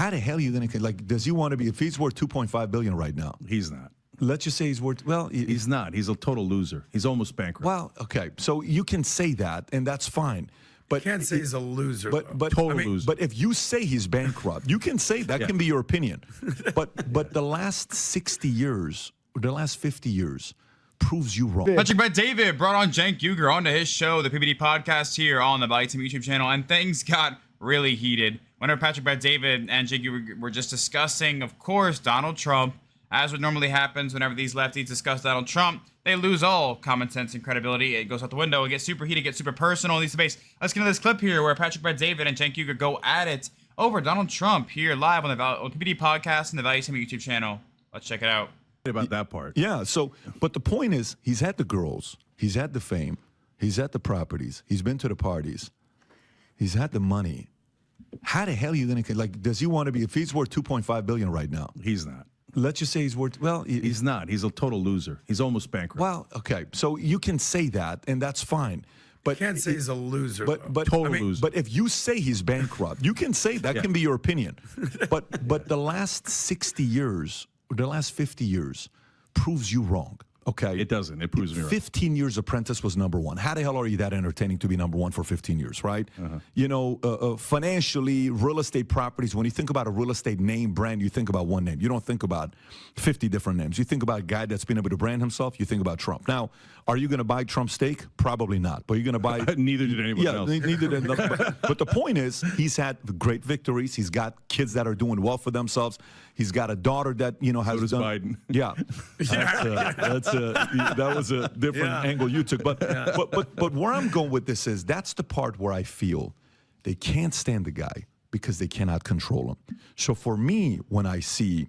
How the hell are you going to, like, does he want to be, if he's worth $2.5 billion right now? He's not. Let's just say he's worth, well. He's not. He's a total loser. He's almost bankrupt. Well, okay. So you can say that, and that's fine. But you can't say he's a loser. But total loser. But if you say he's bankrupt, you can say that can be your opinion. But the last 60 years, or the last 50 years, proves you wrong. Patrick Bet David brought on Cenk Uygur onto his show, the PBD podcast, here on the Value Team YouTube channel, and things got really heated. Whenever Patrick Bet David and Cenk Uygur were just discussing, of course, Donald Trump, as what normally happens whenever these lefties discuss Donald Trump, they lose all common sense and credibility. It goes out the window. It gets super heated, gets super personal in these debates. Let's get into this clip here where Patrick Bet David and Cenk Uygur go at it over Donald Trump here live on the PBD podcast and the Value Team YouTube channel. Let's check it out. About that part. Yeah. So, but the point is, he's had the girls, he's had the fame, he's had the properties, he's been to the parties, he's had the money. How the hell are you going to, like, does he want to be, if he's worth $2.5 billion right now? He's not. Let's just say he's worth, well. He's not. He's a total loser. He's almost bankrupt. Well, okay. So you can say that, and that's fine. But you can't say he's a loser. But total loser. But if you say he's bankrupt, you can say that can be your opinion. But the last 60 years, or the last 50 years, proves you wrong. Okay, it doesn't. It proves me wrong. 15 years Apprentice was #1. How the hell are you that entertaining to be #1 for 15 years, right? You know, financially, real estate properties, when you think about a real estate name brand, you think about one name. You don't think about 50 different names. You think about a guy that's been able to brand himself, you think about Trump. Now, are you going to buy Trump steak? Probably not. But you're going to buy... Neither did anyone else. Neither did... but the point is, he's had great victories. He's got kids that are doing well for themselves. He's got a daughter that, you know, has so does done... Biden. Yeah. That was a different angle you took. But where I'm going with this is, that's the part where I feel they can't stand the guy because they cannot control him. So for me, when I see,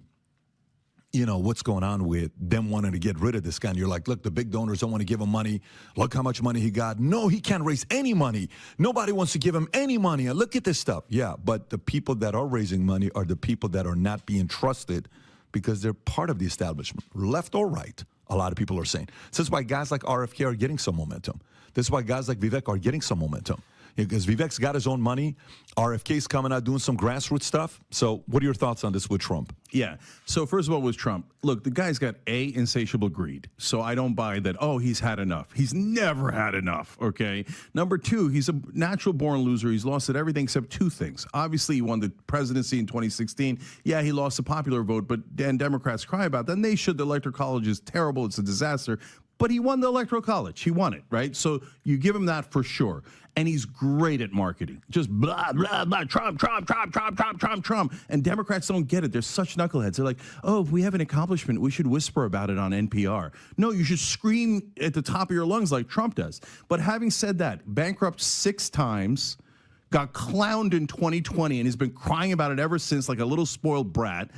you know, what's going on with them wanting to get rid of this guy, and you're like, look, the big donors don't want to give him money. Look how much money he got. No, he can't raise any money. Nobody wants to give him any money. And look at this stuff. Yeah, but the people that are raising money are the people that are not being trusted because they're part of the establishment, left or right. A lot of people are saying. So that's why guys like RFK are getting some momentum. This is why guys like Vivek are getting some momentum. Because Vivek's got his own money. RFK's coming out doing some grassroots stuff. So what are your thoughts on this with Trump? Yeah. So first of all, with Trump, look, the guy's got insatiable greed. So I don't buy that, oh, he's had enough. He's never had enough, okay? Number two, he's a natural born loser. He's lost at everything except two things. Obviously, he won the presidency in 2016. Yeah, he lost the popular vote, but then Democrats cry about that. And they should. The Electoral College is terrible. It's a disaster. But he won the Electoral College. He won it, right? So you give him that for sure. And he's great at marketing. Just blah, blah, blah, Trump, Trump, Trump, Trump, Trump, Trump, Trump. And Democrats don't get it. They're such knuckleheads. They're like, oh, if we have an accomplishment, we should whisper about it on NPR. No, you should scream at the top of your lungs like Trump does. But having said that, bankrupt 6 times, got clowned in 2020, and has been crying about it ever since like a little spoiled brat.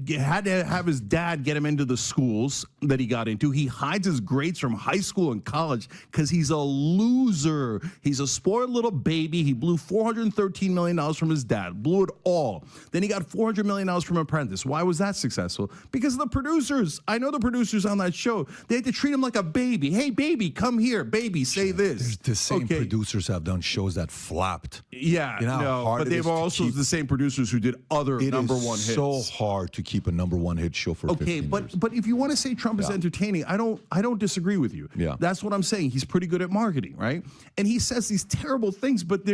Had to have his dad get him into the schools that he got into. He hides his grades from high school and college because he's a loser. He's a spoiled little baby. He blew $413 million from his dad, blew it all. Then he got $400 million from Apprentice. Why was that successful? Because of the producers. I know the producers on that show. They had to treat him like a baby. Hey, baby, come here. Baby, say this. There's the same producers have done shows that flopped. Yeah, you know, no, but they've also the same producers who did other #1 hits. So hard to keep a #1 hit show for 15 years. But if you want to say Trump is entertaining, I don't disagree with you. Yeah, that's what I'm saying. He's pretty good at marketing, right? And he says these terrible things, but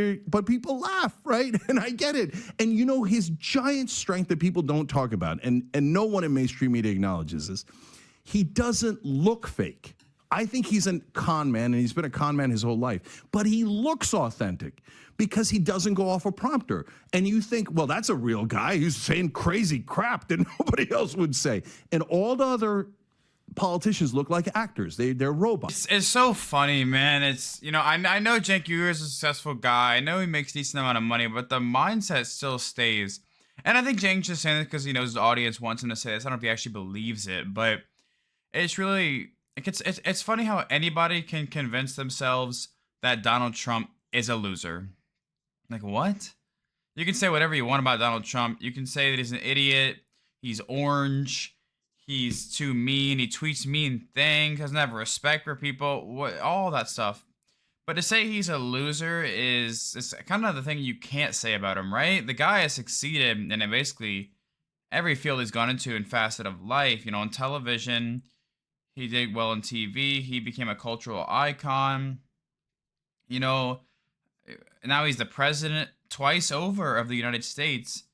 people laugh, right? And I get it. And you know his giant strength that people don't talk about, and no one in mainstream media acknowledges this. He doesn't look fake. I think he's a con man, and he's been a con man his whole life. But he looks authentic because he doesn't go off a prompter. And you think, well, that's a real guy who's saying crazy crap that nobody else would say. And all the other politicians look like actors. They're robots. It's so funny, man. It's, you know, I know Cenk Uygur is a successful guy. I know he makes a decent amount of money, but the mindset still stays. And I think Cenk's just saying this because he knows his audience wants him to say this. I don't know if he actually believes it, but it's really... It's funny how anybody can convince themselves that Donald Trump is a loser. Like, what? You can say whatever you want about Donald Trump. You can say that he's an idiot, he's orange, he's too mean, he tweets mean things, doesn't have respect for people, all that stuff. But to say he's a loser is kind of the thing you can't say about him, right? The guy has succeeded in basically every field he's gone into and facet of life. You know, on television, he did well on TV. He became a cultural icon. You know, now he's the president twice over of the United States.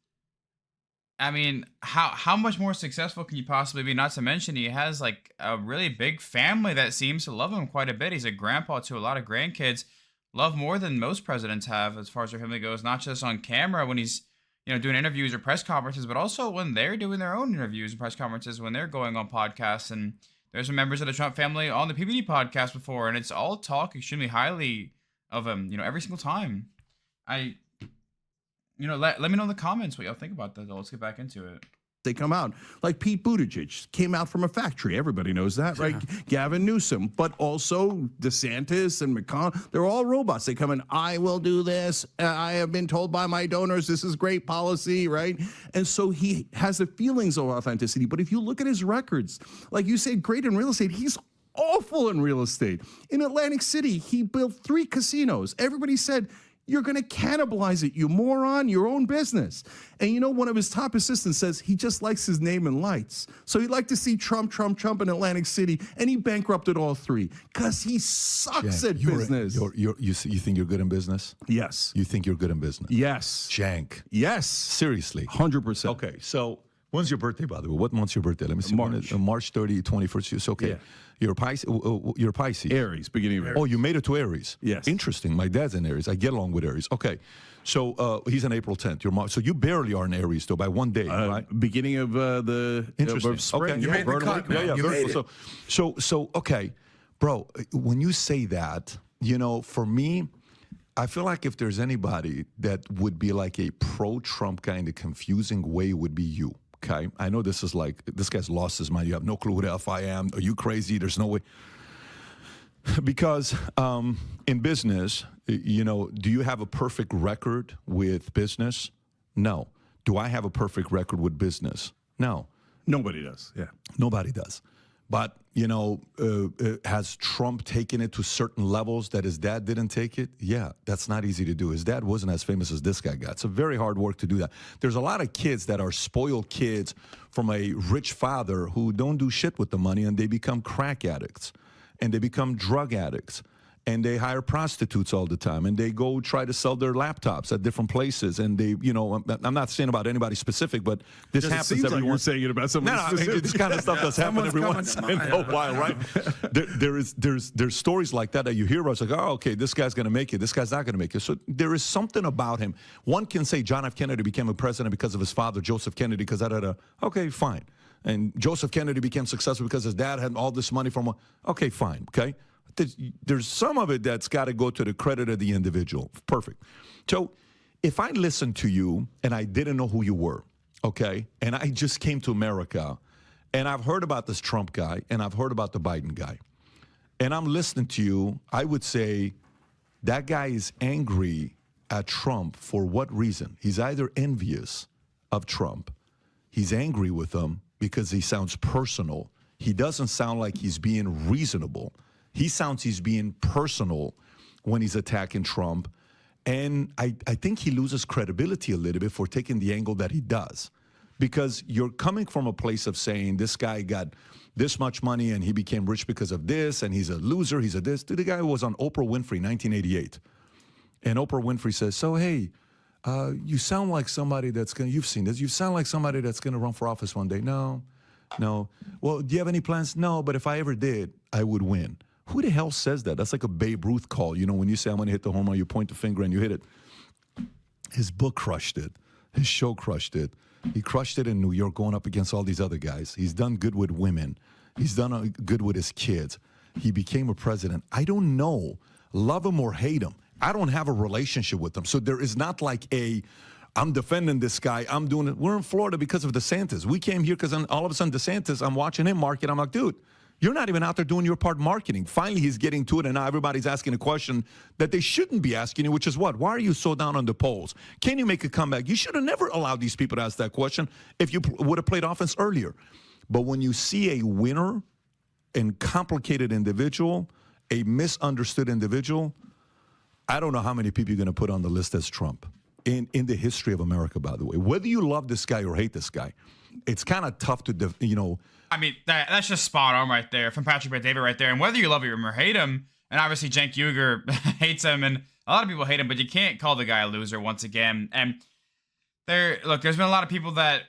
I mean, how much more successful can you possibly be? Not to mention he has like a really big family that seems to love him quite a bit. He's a grandpa to a lot of grandkids, love more than most presidents have as far as their family goes, not just on camera when he's, you know, doing interviews or press conferences, but also when they're doing their own interviews and press conferences, when they're going on podcasts. And there's some members of the Trump family on the PBD podcast before, and it's all talk extremely highly of him, you know, every single time. You know, let me know in the comments what y'all think about that, though. Let's get back into it. They come out like Pete Buttigieg came out from a factory. Everybody knows that, right? Gavin Newsom, but also DeSantis and McConnell. They're all robots. They come in, I will do this. I have been told by my donors this is great policy, right? And so he has the feelings of authenticity. But if you look at his records, like you said, great in real estate, he's awful in real estate. In Atlantic City, he built 3 casinos. Everybody said, you're going to cannibalize it, you moron, your own business. And you know, one of his top assistants says he just likes his name in lights. So he'd like to see Trump in Atlantic City, and he bankrupted all 3 because he sucks at business. You think you're good in business? Yes. You think you're good in business? Yes. Cenk. Yes. Seriously. 100%. Okay, so when's your birthday, by the way? What month's your birthday? Let me see. March. March 30, 21st. So, okay. Yeah. You're a Pisces. Aries, beginning of Aries. Oh, you made it to Aries. Yes. Interesting. My dad's in Aries. I get along with Aries. Okay. So he's on April 10th. So you barely are in Aries, though, by 1 day, right? Beginning of the Interesting. spring. Okay. You made the cut, man. Yeah, You very made cool. So, okay. Bro, when you say that, you know, for me, I feel like if there's anybody that would be like a pro-Trump guy in the confusing way, it would be you. Okay, I know this is like, this guy's lost his mind. You have no clue who the F I am. Are you crazy? There's no way. Because in business, you know, do you have a perfect record with business? No. Do I have a perfect record with business? No. Nobody does. Yeah. Nobody does. But, you know, has Trump taken it to certain levels that his dad didn't take it? Yeah, that's not easy to do. His dad wasn't as famous as this guy got. It's a very hard work to do that. There's a lot of kids that are spoiled kids from a rich father who don't do shit with the money, and they become crack addicts, and they become drug addicts, and they hire prostitutes all the time, and they go try to sell their laptops at different places, and they, you know, I'm not saying about anybody specific, but this happens seems every like you're once. saying it about somebody specific. This kind of stuff does happen every once in a while, right? There's stories like that you hear about. It's like, oh, okay, this guy's going to make it. This guy's not going to make it. So there is something about him. One can say John F. Kennedy became a president because of his father, Joseph Kennedy, because okay, fine. And Joseph Kennedy became successful because his dad had all this money from, okay, fine, okay? There's some of it that's got to go to the credit of the individual. Perfect. So if I listened to you and I didn't know who you were, okay, and I just came to America, and I've heard about this Trump guy, and I've heard about the Biden guy, and I'm listening to you, I would say that guy is angry at Trump for what reason? He's either envious of Trump, he's angry with him because he sounds personal. He doesn't sound like he's being reasonable. He sounds he's being personal when he's attacking Trump. And I think he loses credibility a little bit for taking the angle that he does. Because you're coming from a place of saying this guy got this much money and he became rich because of this, and he's a loser, he's a this. The guy was on Oprah Winfrey, 1988. And Oprah Winfrey says, so, hey, you sound like somebody that's going to, you've seen this, you sound like somebody that's going to run for office one day. No. Well, do you have any plans? No, but if I ever did, I would win. Who the hell says that? That's like a Babe Ruth call. You know, when you say, I'm going to hit the home run, you point the finger and you hit it. His book crushed it. His show crushed it. He crushed it in New York going up against all these other guys. He's done good with women. He's done good with his kids. He became a president. I don't know, love him or hate him. I don't have a relationship with him. So there is not like I'm defending this guy, I'm doing it. We're in Florida because of DeSantis. We came here because all of a sudden DeSantis, I'm watching him market. I'm like, dude, you're not even out there doing your part marketing. Finally, he's getting to it, and now everybody's asking a question that they shouldn't be asking you, which is what? Why are you so down on the polls? Can you make a comeback? You should have never allowed these people to ask that question if you would have played offense earlier. But when you see a winner and complicated individual, a misunderstood individual, I don't know how many people you're going to put on the list as Trump in the history of America, by the way. Whether you love this guy or hate this guy, it's kind of tough to, I mean, that's just spot on right there from Patrick Bet-David right there. And whether you love him or hate him, and obviously Cenk Uygur hates him, and a lot of people hate him, but you can't call the guy a loser once again. And there's been a lot of people that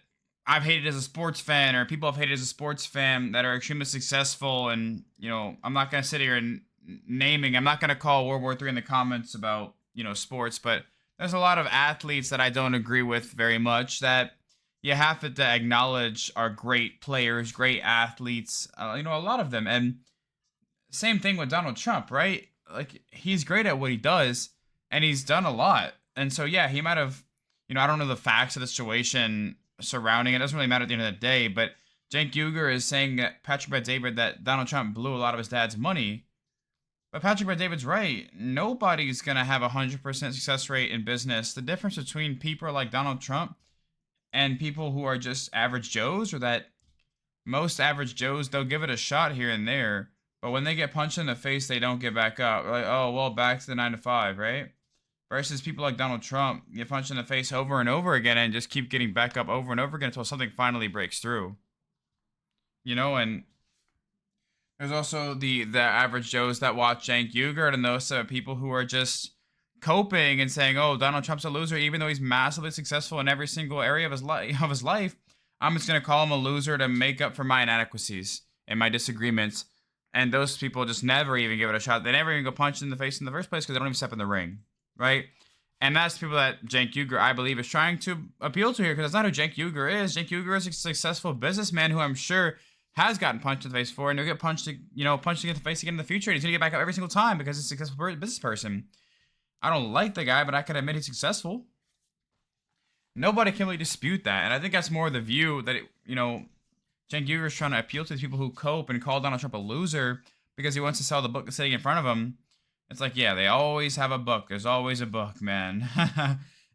I've hated as a sports fan, or people I've hated as a sports fan that are extremely successful. And, I'm not going to sit here and I'm not going to call World War III in the comments about, sports, but there's a lot of athletes that I don't agree with very much that you have to acknowledge are great players, great athletes, a lot of them. And same thing with Donald Trump, right? Like, he's great at what he does, and he's done a lot. And so, yeah, he might have, I don't know the facts of the situation surrounding it. It doesn't really matter at the end of the day, but Cenk Uygur is saying that Patrick Bet-David that Donald Trump blew a lot of his dad's money. But Patrick Bet-David's right. Nobody's going to have a 100% success rate in business. The difference between people like Donald Trump and people who are just average Joes, or that most average Joes, they'll give it a shot here and there, but when they get punched in the face, they don't get back up. Like, oh, well, back to the 9 to 5, right? Versus people like Donald Trump, get punched in the face over and over again and just keep getting back up over and over again until something finally breaks through. And there's also the average Joes that watch Cenk Uygur, and those people who are just coping and saying, oh, Donald Trump's a loser, even though he's massively successful in every single area of his life. I'm just going to call him a loser to make up for my inadequacies and my disagreements. And those people just never even give it a shot. They never even go punch in the face in the first place because they don't even step in the ring, right? And that's the people that Cenk Uygur, I believe, is trying to appeal to here, because that's not who Cenk Uygur is. Cenk Uygur is a successful businessman who I'm sure has gotten punched in the face before, and he'll get punched in the face again in the future. And he's going to get back up every single time because he's a successful business person. I don't like the guy, but I can admit he's successful. Nobody can really dispute that. And I think that's more the view that, Cenk Uygur is trying to appeal to the people who cope and call Donald Trump a loser because he wants to sell the book that's sitting in front of him. It's like, yeah, they always have a book. There's always a book, man.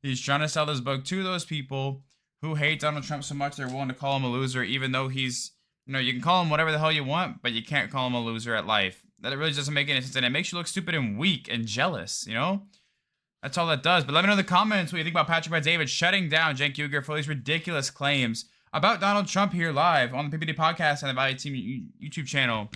He's trying to sell this book to those people who hate Donald Trump so much they're willing to call him a loser, even though he's, you can call him whatever the hell you want, but you can't call him a loser at life. That really doesn't make any sense, and it makes you look stupid and weak and jealous, That's all that does. But let me know in the comments what you think about Patrick Bet-David shutting down Cenk Uygur for these ridiculous claims about Donald Trump here live on the PBD podcast and the Value Team YouTube channel.